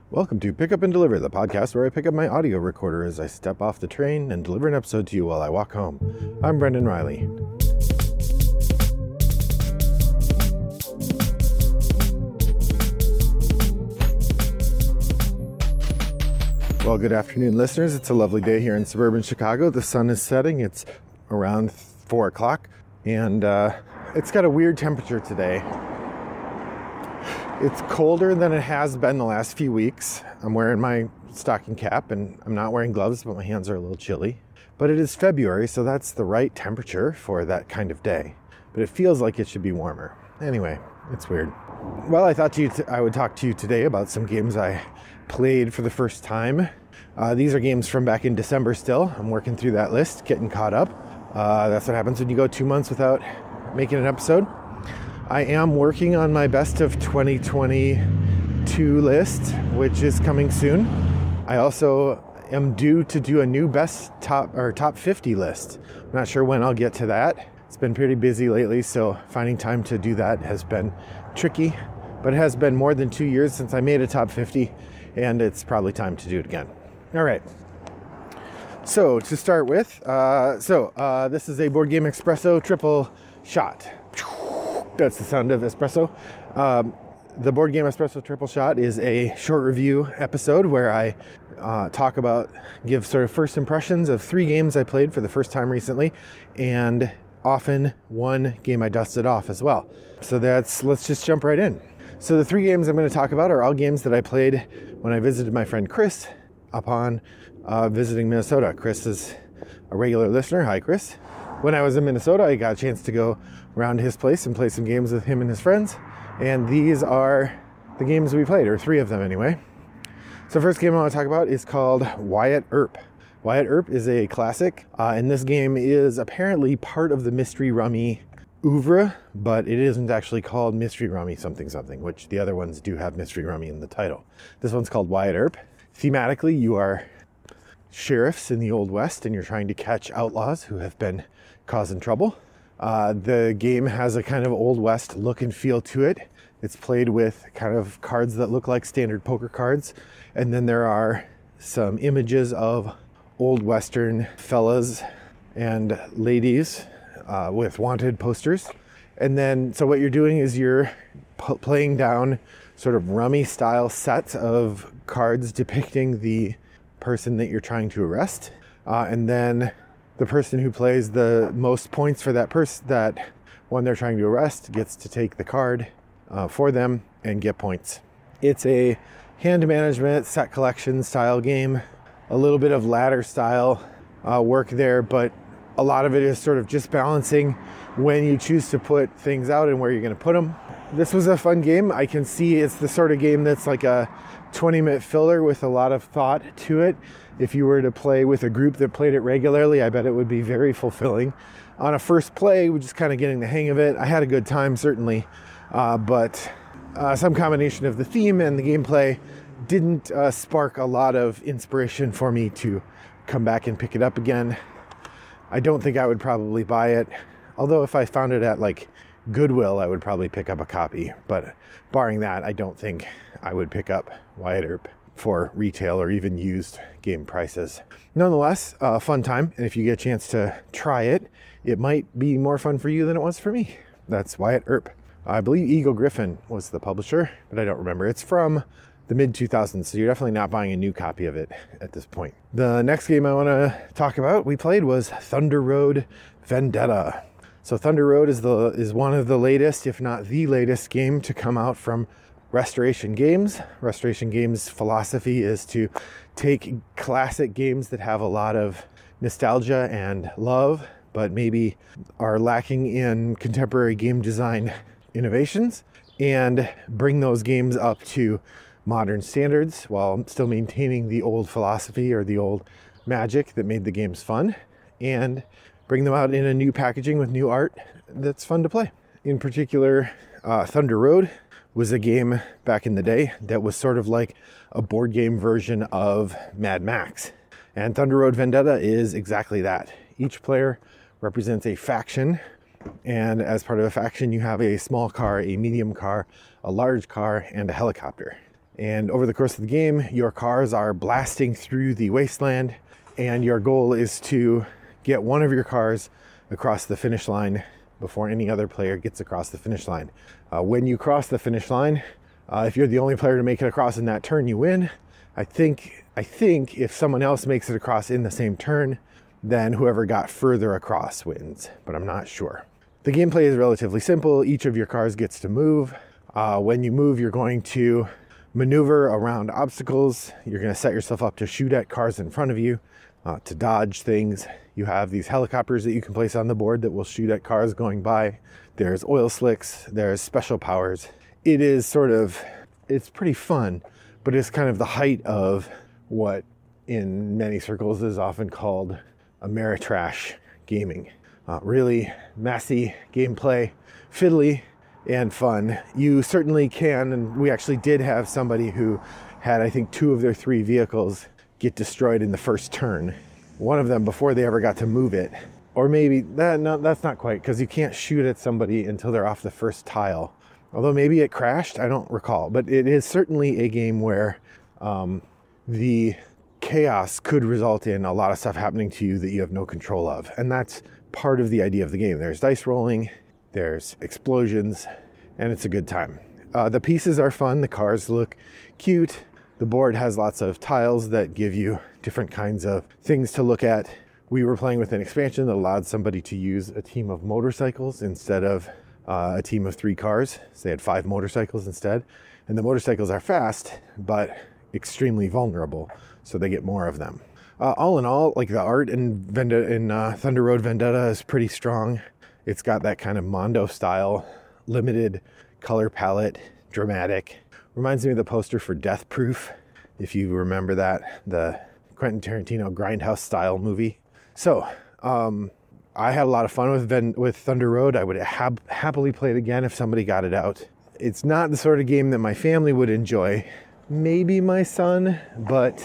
Welcome to Pick Up and Deliver, the podcast where I pick up my audio recorder as I step off the train and deliver an episode to you while I walk home. I'm Brendan Riley. Well, good afternoon, listeners. It's a lovely day here in suburban Chicago. The sun is setting. It's around 4 o'clock, and it's got a weird temperature today. It's colder than it has been the last few weeks. I'm wearing my stocking cap and I'm not wearing gloves, but my hands are a little chilly. But it is February, so that's the right temperature for that kind of day. But it feels like it should be warmer. Anyway, it's weird. Well, I thought I would talk to you today about some games I played for the first time. These are games from back in December still. I'm working through that list, getting caught up. That's what happens when you go 2 months without making an episode. I am working on my best of 2022 list, which is coming soon. I also am due to do a new top 50 list. I'm not sure when I'll get to that. It's been pretty busy lately, so finding time to do that has been tricky. But it has been more than 2 years since I made a top 50, and it's probably time to do it again. All right. So to start with, this is a Board Game Espresso triple shot. That's the sound of espresso. The Board Game Espresso Triple Shot is a short review episode where I give sort of first impressions of 3 games I played for the first time recently, and often one game I dusted off as well. So let's just jump right in. So the 3 games I'm going to talk about are all games that I played when I visited my friend Chris upon visiting Minnesota. Chris is a regular listener. Hi, Chris. When I was in Minnesota, I got a chance to go around his place and play some games with him and his friends. And these are the games we played, or 3 of them anyway. So first game I want to talk about is called Wyatt Earp. Wyatt Earp is a classic, and this game is apparently part of the Mystery Rummy oeuvre, but it isn't actually called Mystery Rummy something, which the other ones do have Mystery Rummy in the title. This one's called Wyatt Earp. Thematically, you are sheriffs in the Old West, and you're trying to catch outlaws who have been causing trouble. The game has a kind of Old West look and feel to it. It's played with kind of cards that look like standard poker cards. And then there are some images of Old Western fellas and ladies with wanted posters. And then, so what you're doing is you're playing down sort of rummy style sets of cards depicting the person that you're trying to arrest. And then the person who plays the most points for that one they're trying to arrest gets to take the card for them and get points. It's a hand management set collection style game, a little bit of ladder style work there, but a lot of it is sort of just balancing when you choose to put things out and where you're going to put them. This was a fun game. I can see it's the sort of game that's like a 20-minute filler with a lot of thought to it. If you were to play with a group that played it regularly, I bet it would be very fulfilling. On a first play, we're just kind of getting the hang of it. I had a good time, certainly, but some combination of the theme and the gameplay didn't spark a lot of inspiration for me to come back and pick it up again. I don't think I would probably buy it, although if I found it at like Goodwill, I would probably pick up a copy. But barring that, I don't think I would pick up Wyatt Earp for retail or even used game prices. Nonetheless, a fun time, and if you get a chance to try it, it might be more fun for you than it was for me. That's Wyatt Earp. I believe Eagle Gryphon was the publisher, but I don't remember. It's from the mid-2000s, so you're definitely not buying a new copy of it at this point. The next game I want to talk about we played was Thunder Road Vendetta. So Thunder Road is one of the latest, if not the latest game to come out from Restoration Games. Restoration Games' philosophy is to take classic games that have a lot of nostalgia and love, but maybe are lacking in contemporary game design innovations, and bring those games up to modern standards while still maintaining the old philosophy or the old magic that made the games fun, and bring them out in a new packaging with new art that's fun to play. In particular, Thunder Road was a game back in the day that was sort of like a board game version of Mad Max. And Thunder Road Vendetta is exactly that. Each player represents a faction, and as part of a faction you have a small car, a medium car, a large car, and a helicopter. And over the course of the game, your cars are blasting through the wasteland, and your goal is to get one of your cars across the finish line before any other player gets across the finish line. When you cross the finish line, if you're the only player to make it across in that turn, you win. I think if someone else makes it across in the same turn, then whoever got further across wins, but I'm not sure. The gameplay is relatively simple. Each of your cars gets to move. When you move, you're going to maneuver around obstacles. You're going to set yourself up to shoot at cars in front of you, to dodge things. You have these helicopters that you can place on the board that will shoot at cars going by. There's oil slicks, there's special powers. It's pretty fun, but it's kind of the height of what in many circles is often called Ameritrash gaming. Really messy gameplay, fiddly, and fun. You certainly can, and we actually did have somebody who had, I think, 2 of their 3 vehicles get destroyed in the first turn. One of them before they ever got to move it. Or maybe, no, that's not quite, because you can't shoot at somebody until they're off the first tile. Although maybe it crashed, I don't recall. But it is certainly a game where the chaos could result in a lot of stuff happening to you that you have no control of. And that's part of the idea of the game. There's dice rolling, there's explosions, and it's a good time. The pieces are fun, the cars look cute, the board has lots of tiles that give you different kinds of things to look at. We were playing with an expansion that allowed somebody to use a team of motorcycles instead of a team of 3 cars. So they had 5 motorcycles instead. And the motorcycles are fast, but extremely vulnerable, so they get more of them. All in all, like the art in Thunder Road Vendetta is pretty strong. It's got that kind of Mondo style, limited color palette, dramatic. Reminds me of the poster for Death Proof, if you remember that, the Quentin Tarantino Grindhouse style movie. So, I had a lot of fun with Thunder Road. I would happily play it again if somebody got it out. It's not the sort of game that my family would enjoy. Maybe my son, but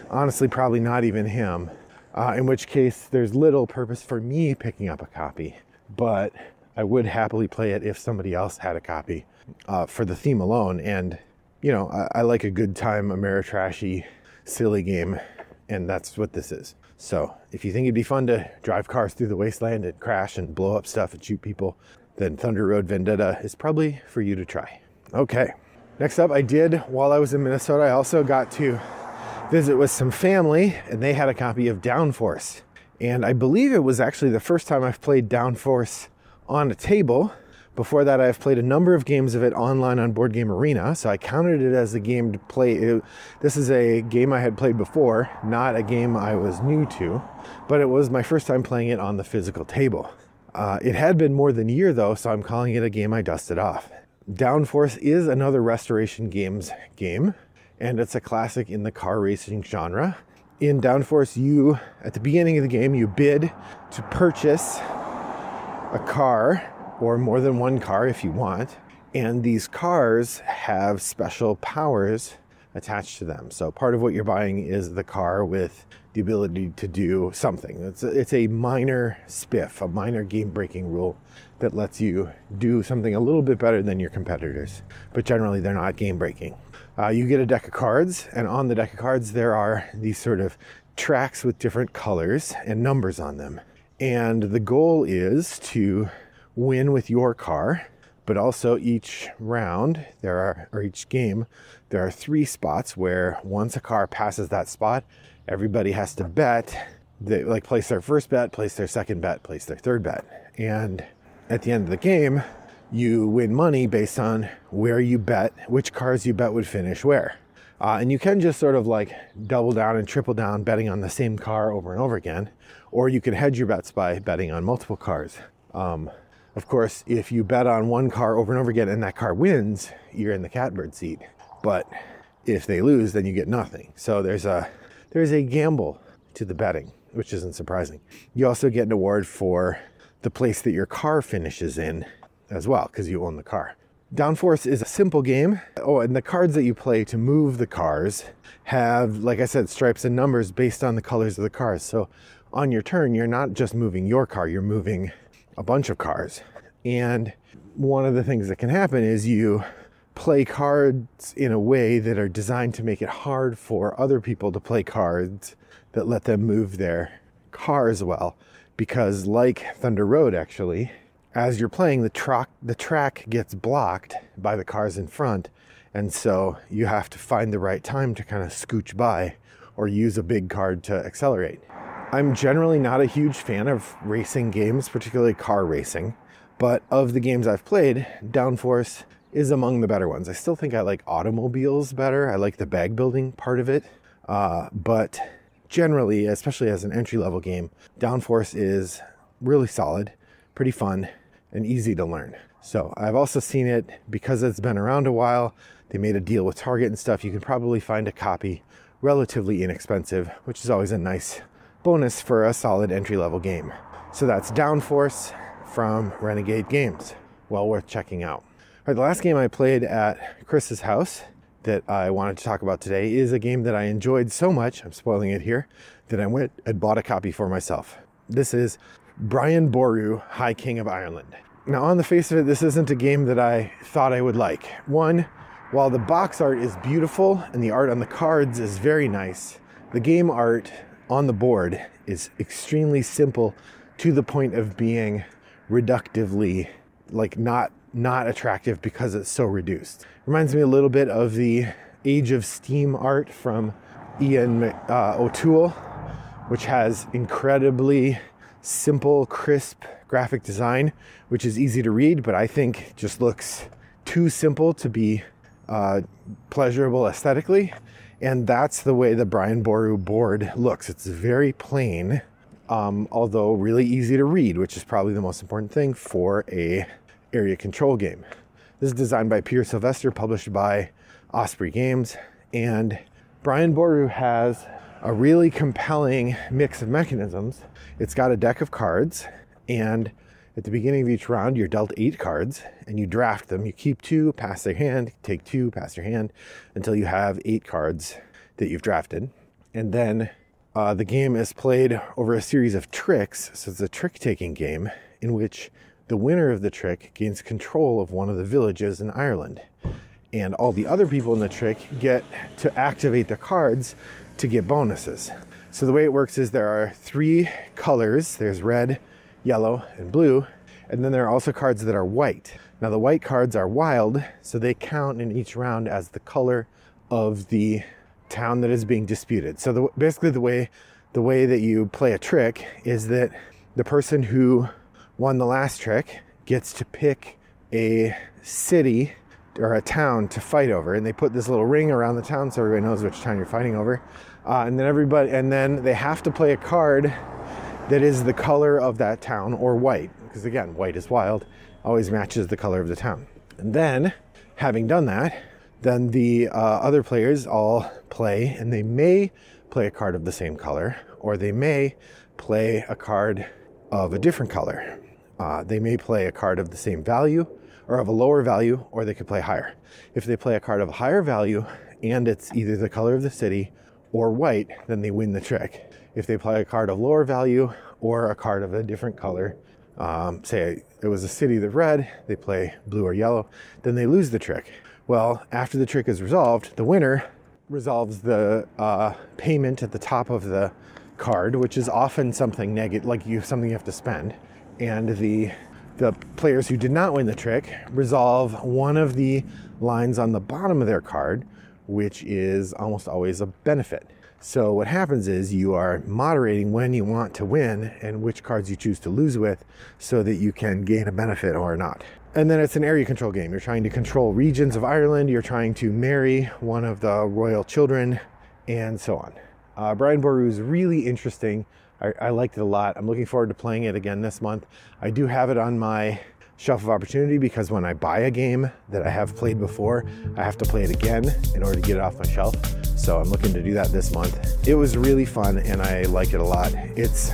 honestly, probably not even him. In which case, there's little purpose for me picking up a copy. But I would happily play it if somebody else had a copy for the theme alone. And, you know, I like a good time, Ameritrashy, silly game. And that's what this is. So if you think it'd be fun to drive cars through the wasteland and crash and blow up stuff and shoot people, then Thunder Road Vendetta is probably for you to try. Okay. Next up, while I was in Minnesota, I also got to visit with some family, and they had a copy of Downforce. And I believe it was actually the first time I've played Downforce on a table. Before that, I've played a number of games of it online on Board Game Arena, so I counted it as a game to play. This is a game I had played before, not a game I was new to, but it was my first time playing it on the physical table. It had been more than a year, though, so I'm calling it a game I dusted off. Downforce is another Restoration Games game, and it's a classic in the car racing genre. In Downforce, at the beginning of the game, you bid to purchase a car, or more than one car if you want, and these cars have special powers attached to them. So part of what you're buying is the car with the ability to do something. It's a minor spiff, a minor game-breaking rule that lets you do something a little bit better than your competitors, but generally they're not game-breaking. You get a deck of cards, and on the deck of cards there are these sort of tracks with different colors and numbers on them. And the goal is to win with your car, but also each round, each game, there are 3 spots where once a car passes that spot, everybody has to bet. They place their first bet, place their second bet, place their third bet. And at the end of the game, you win money based on where you bet, which cars you bet would finish where. And you can just sort of double down and triple down betting on the same car over and over again, or you can hedge your bets by betting on multiple cars. Of course, if you bet on one car over and over again and that car wins, you're in the catbird seat. But if they lose, then you get nothing. So there's a gamble to the betting, which isn't surprising. You also get an award for the place that your car finishes in as well, because you own the car. Downforce is a simple game. Oh, and the cards that you play to move the cars have, like I said, stripes and numbers based on the colors of the cars. So on your turn, you're not just moving your car, you're moving a bunch of cars. And one of the things that can happen is you play cards in a way that are designed to make it hard for other people to play cards that let them move their cars well. Because like Thunder Road, actually, as you're playing, the track gets blocked by the cars in front. And so you have to find the right time to kind of scooch by or use a big card to accelerate. I'm generally not a huge fan of racing games, particularly car racing. But of the games I've played, Downforce is among the better ones. I still think I like automobiles better. I like the bag building part of it. But generally, especially as an entry-level game, Downforce is really solid, pretty fun, and easy to learn. So I've also seen it, because it's been around a while, they made a deal with Target and stuff. You can probably find a copy relatively inexpensive, which is always a nice bonus for a solid entry-level game. So that's Downforce from Renegade Games. Well worth checking out. All right, the last game I played at Chris's house that I wanted to talk about today is a game that I enjoyed so much, I'm spoiling it here, that I went and bought a copy for myself. This is Brian Boru, High King of Ireland. Now, on the face of it, this isn't a game that I thought I would like. One, while the box art is beautiful and the art on the cards is very nice, the game art on the board is extremely simple to the point of being reductively, like, not attractive because it's so reduced. Reminds me a little bit of the Age of Steam art from Ian O'Toole, which has incredibly simple, crisp graphic design, which is easy to read, but I think just looks too simple to be pleasurable aesthetically. And that's the way the Brian Boru board looks. It's very plain, although really easy to read, which is probably the most important thing for a area control game. This is designed by Peter Sylvester, published by Osprey Games, and Brian Boru has a really compelling mix of mechanisms. It's got a deck of cards, and at the beginning of each round, you're dealt 8 cards, and you draft them. You keep 2, pass their hand, take 2, pass your hand, until you have 8 cards that you've drafted. And then the game is played over a series of tricks, so it's a trick-taking game in which the winner of the trick gains control of one of the villages in Ireland. And all the other people in the trick get to activate the cards to get bonuses. So the way it works is there are 3 colors. There's red, yellow, and blue. And then there are also cards that are white. Now the white cards are wild, so they count in each round as the color of the town that is being disputed. So basically the way that you play a trick is that the person who won the last trick gets to pick a city or a town to fight over, and they put this little ring around the town so everybody knows which town you're fighting over. And then they have to play a card that is the color of that town, or white, because again, white is wild, always matches the color of the town. And then, having done that, then the other players all play, and they may play a card of the same color, or they may play a card of a different color. They may play a card of the same value, or of a lower value, or they could play higher. If they play a card of a higher value, and it's either the color of the city or white, then they win the trick. If they play a card of lower value, or a card of a different color, say it was a city that red, they play blue or yellow, then they lose the trick. Well, after the trick is resolved, the winner resolves the payment at the top of the card, which is often something negative, like something you have to spend. And the players who did not win the trick resolve one of the lines on the bottom of their card, which is almost always a benefit. So what happens is you are moderating when you want to win and which cards you choose to lose with, so that you can gain a benefit or not. And then it's an area control game. You're trying to control regions of Ireland, you're trying to marry one of the royal children, and so on. Brian Boru is really interesting. I liked it a lot. I'm looking forward to playing it again this month. I do have it on my shelf of opportunity, because when I buy a game that I have played before, I have to play it again in order to get it off my shelf. So I'm looking to do that this month. It was really fun, and I like it a lot. It's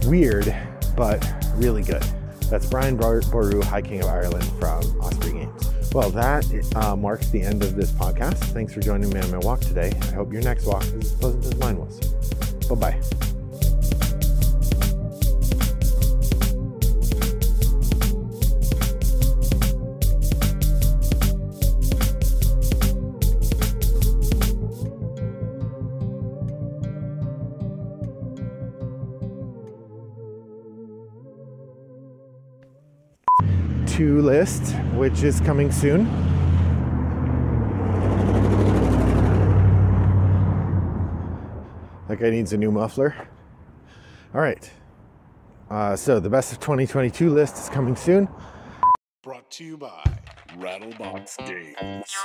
weird, but really good. That's Brian Boru, High King of Ireland from Osprey Games. Well, that marks the end of this podcast. Thanks for joining me on my walk today. I hope your next walk is as pleasant as mine was. Bye-bye. 2022 list, which is coming soon. That guy needs a new muffler. All right. So the best of 2022 list is coming soon. Brought to you by Rattlebox Games.